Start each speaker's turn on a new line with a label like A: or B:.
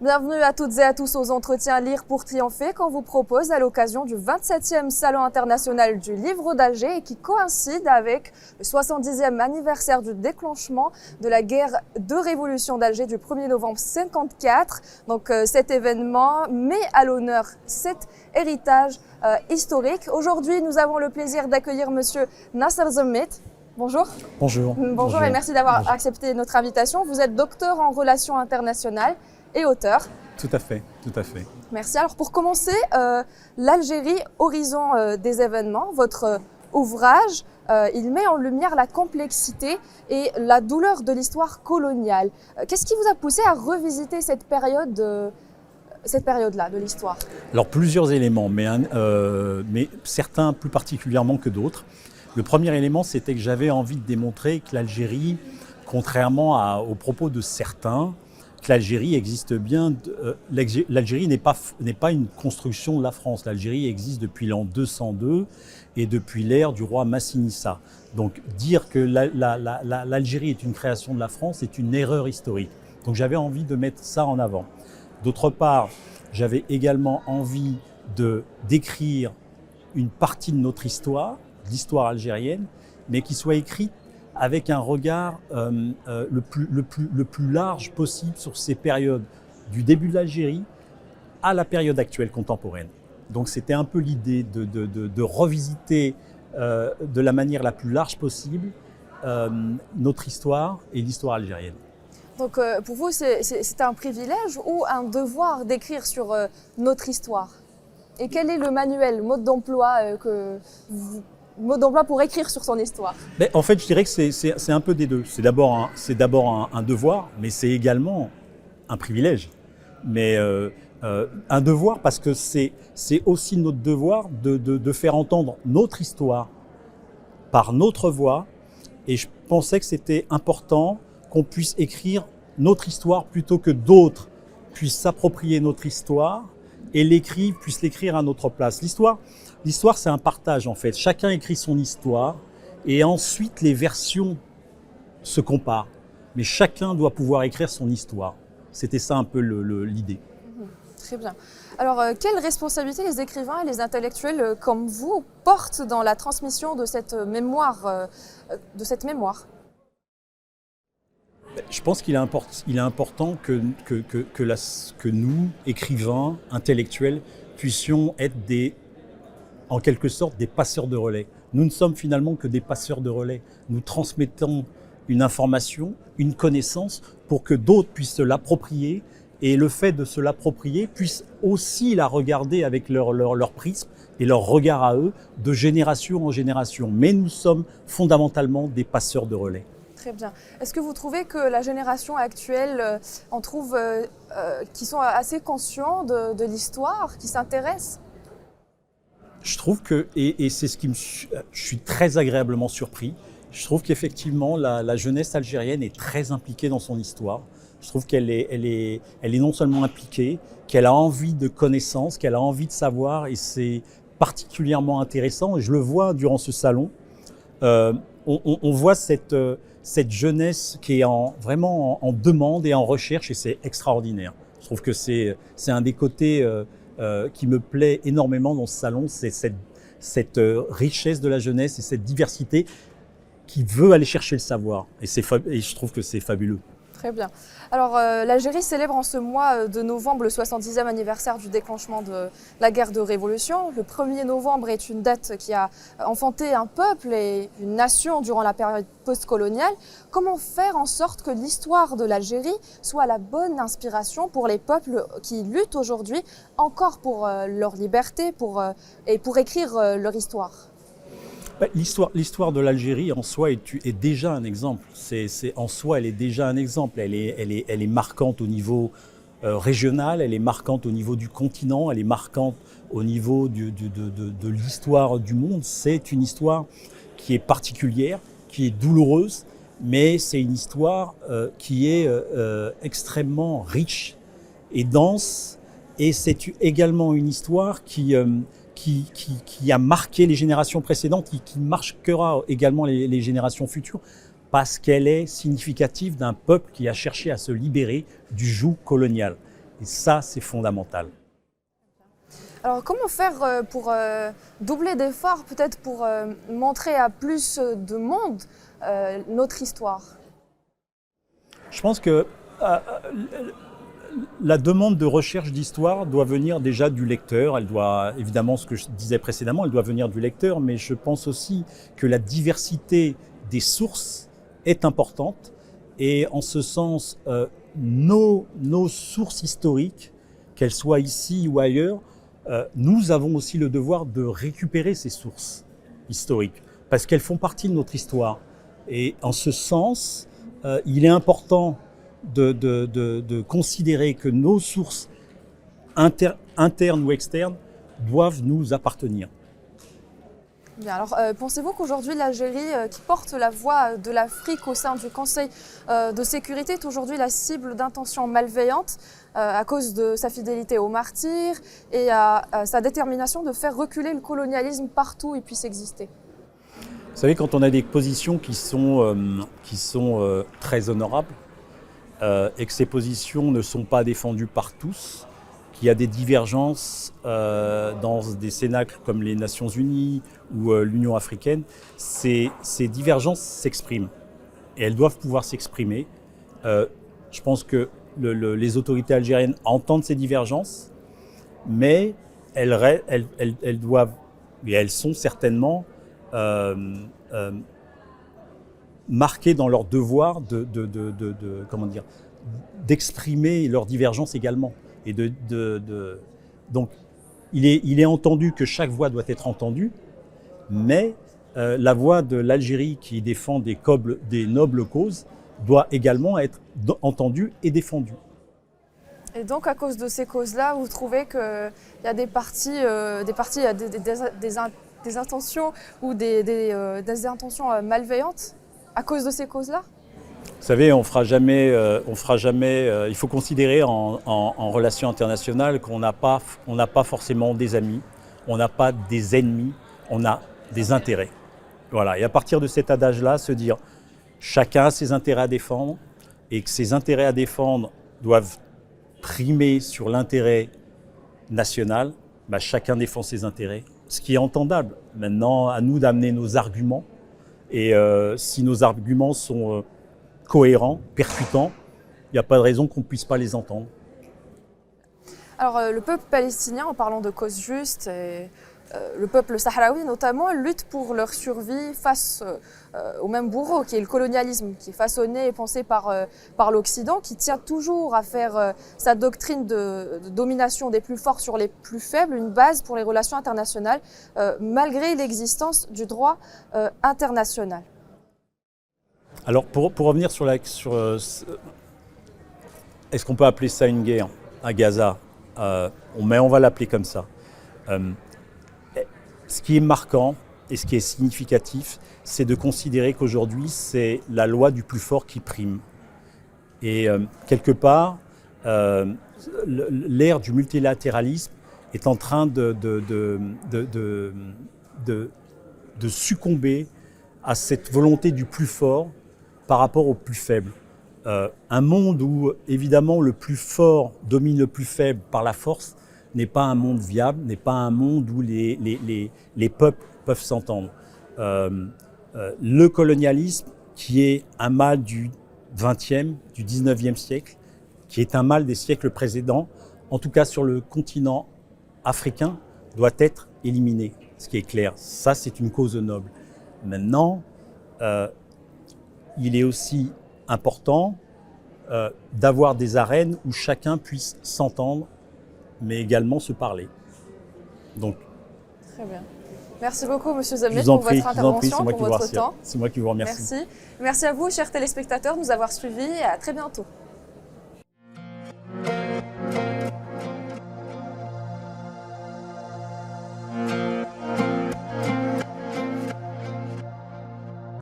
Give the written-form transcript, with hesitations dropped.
A: Bienvenue à toutes et à tous aux entretiens Lire pour triompher qu'on vous propose à l'occasion du 27e Salon international du livre d'Alger et qui coïncide avec le 70e anniversaire du déclenchement de la guerre de révolution d'Alger du 1er novembre 1954. Donc cet événement met à l'honneur cet héritage historique. Aujourd'hui, nous avons le plaisir d'accueillir monsieur Nasser Zemmit. Bonjour.
B: Bonjour.
A: Bonjour et merci d'avoir accepté notre invitation. Vous êtes docteur en relations internationales et auteur.
B: Tout à fait, tout à fait.
A: Merci. Alors pour commencer, l'Algérie, horizon des événements, votre ouvrage, il met en lumière la complexité et la douleur de l'histoire coloniale. Qu'est-ce qui vous a poussé à revisiter cette période-là de l'histoire?
B: Alors plusieurs éléments, mais certains plus particulièrement que d'autres. Le premier élément, c'était que j'avais envie de démontrer que l'Algérie, contrairement aux propos de certains, que l'Algérie existe bien. L'Algérie n'est pas une construction de la France. L'Algérie existe depuis l'an 202 et depuis l'ère du roi Massinissa. Donc dire que l'Algérie est une création de la France est une erreur historique. Donc j'avais envie de mettre ça en avant. D'autre part, j'avais également envie de décrire une partie de notre histoire, l'histoire algérienne, mais qui soit écrite avec un regard le plus large possible sur ces périodes, du début de l'Algérie à la période actuelle contemporaine. Donc c'était un peu l'idée de revisiter de la manière la plus large possible notre histoire et l'histoire algérienne.
A: Donc pour vous, c'est un privilège ou un devoir d'écrire sur notre histoire? Et quel est le manuel, mode d'emploi pour écrire sur son histoire?
B: Mais en fait, je dirais que c'est un peu des deux. C'est d'abord un devoir, mais c'est également un privilège. Mais un devoir parce que c'est aussi notre devoir de faire entendre notre histoire par notre voix. Et je pensais que c'était important qu'on puisse écrire notre histoire plutôt que d'autres puissent s'approprier notre histoire et puissent l'écrire à notre place. L'histoire, c'est un partage en fait. Chacun écrit son histoire et ensuite les versions se comparent. Mais chacun doit pouvoir écrire son histoire. C'était ça un peu l'idée.
A: Très bien. Alors, quelle responsabilité les écrivains et les intellectuels comme vous portent dans la transmission de cette mémoire,
B: Je pense qu'il est important que nous, écrivains, intellectuels, puissions être en quelque sorte des passeurs de relais. Nous ne sommes finalement que des passeurs de relais. Nous transmettons une information, une connaissance pour que d'autres puissent se l'approprier et le fait de se l'approprier puissent aussi la regarder avec leur prisme et leur regard à eux de génération en génération. Mais nous sommes fondamentalement des passeurs de relais.
A: Très bien. Est-ce que vous trouvez que la génération actuelle qui sont assez conscients de l'histoire, qui s'intéressent?
B: Je trouve que, et c'est ce je suis très agréablement surpris, je trouve qu'effectivement la jeunesse algérienne est très impliquée dans son histoire. Je trouve qu'elle est non seulement impliquée, qu'elle a envie de connaissances, qu'elle a envie de savoir, et c'est particulièrement intéressant. Et je le vois durant ce salon. On voit cette jeunesse qui est vraiment en demande et en recherche, et c'est extraordinaire. Je trouve que c'est un des côtés qui me plaît énormément dans ce salon, c'est cette richesse de la jeunesse et cette diversité qui veut aller chercher le savoir. Et je trouve que c'est fabuleux.
A: Très bien. Alors, l'Algérie célèbre en ce mois de novembre le 70e anniversaire du déclenchement de la guerre de révolution. Le 1er novembre est une date qui a enfanté un peuple et une nation durant la période postcoloniale. Comment faire en sorte que l'histoire de l'Algérie soit la bonne inspiration pour les peuples qui luttent aujourd'hui encore pour leur liberté et pour écrire leur histoire?
B: L'histoire de l'Algérie en soi est déjà un exemple. En soi, elle est déjà un exemple. Elle est marquante au niveau régional, elle est marquante au niveau du continent, elle est marquante au niveau de l'histoire du monde. C'est une histoire qui est particulière, qui est douloureuse, mais c'est une histoire qui est extrêmement riche et dense. Et c'est également une histoire qui a marqué les générations précédentes, qui marquera également les générations futures, parce qu'elle est significative d'un peuple qui a cherché à se libérer du joug colonial. Et ça, c'est fondamental.
A: Alors comment faire pour doubler d'efforts, peut-être pour montrer à plus de monde notre histoire?
B: Je pense que la demande de recherche d'histoire doit venir déjà du lecteur. Elle doit, évidemment, ce que je disais précédemment, elle doit venir du lecteur, mais je pense aussi que la diversité des sources est importante. Et en ce sens, nos sources historiques, qu'elles soient ici ou ailleurs, nous avons aussi le devoir de récupérer ces sources historiques, parce qu'elles font partie de notre histoire. Et en ce sens, il est important de considérer que nos sources internes ou externes doivent nous appartenir.
A: Bien, alors pensez-vous qu'aujourd'hui l'Algérie, qui porte la voix de l'Afrique au sein du Conseil de sécurité, est aujourd'hui la cible d'intentions malveillantes à cause de sa fidélité aux martyrs et à sa détermination de faire reculer le colonialisme partout où il puisse exister?
B: Vous savez, quand on a des positions qui sont très honorables et que ces positions ne sont pas défendues par tous, qu'il y a des divergences dans des cénacles comme les Nations Unies ou l'Union africaine, ces divergences s'expriment et elles doivent pouvoir s'exprimer. Je pense que les autorités algériennes entendent ces divergences, mais elles doivent, et elles sont certainement marquées dans leur devoir d'exprimer leurs divergences également. Et donc, il est entendu que chaque voix doit être entendue, mais la voix de l'Algérie qui défend des nobles causes doit également être entendue et défendue.
A: Et donc, à cause de ces causes-là, vous trouvez qu'il y a des partis, des intentions ou des intentions malveillantes à cause de ces causes-là?
B: Vous savez, on fera jamais. Il faut considérer en relations internationales qu'on n'a pas forcément des amis, on n'a pas des ennemis, on a des intérêts. Voilà. Et à partir de cet adage-là, se dire chacun a ses intérêts à défendre et que ces intérêts à défendre doivent primer sur l'intérêt national, chacun défend ses intérêts, ce qui est entendable. Maintenant, à nous d'amener nos arguments et si nos arguments sont cohérents, percutants, il n'y a pas de raison qu'on ne puisse pas les entendre.
A: Alors le peuple palestinien, en parlant de causes justes, et, le peuple sahraoui notamment, lutte pour leur survie face au même bourreau qui est le colonialisme, qui est façonné et pensé par l'Occident, qui tient toujours à faire sa doctrine de domination des plus forts sur les plus faibles, une base pour les relations internationales, malgré l'existence du droit international.
B: Alors pour revenir sur est-ce qu'on peut appeler ça une guerre à Gaza, mais on va l'appeler comme ça. Ce qui est marquant et ce qui est significatif, c'est de considérer qu'aujourd'hui, c'est la loi du plus fort qui prime. Et quelque part, l'ère du multilatéralisme est en train de succomber à cette volonté du plus fort par rapport au plus faible. Un monde où, évidemment, le plus fort domine le plus faible par la force n'est pas un monde viable, n'est pas un monde où les peuples peuvent s'entendre. Le colonialisme, qui est un mal du XXe, du XIXe siècle, qui est un mal des siècles précédents, en tout cas sur le continent africain, doit être éliminé, ce qui est clair. Ça, c'est une cause noble. Maintenant, il est aussi important d'avoir des arènes où chacun puisse s'entendre, mais également se parler. Donc,
A: très bien. Merci beaucoup, M. Zemlet,
B: pour
A: votre intervention, pour votre temps.
B: C'est moi qui vous remercie.
A: Merci. Merci à vous, chers téléspectateurs, de nous avoir suivis et à très bientôt.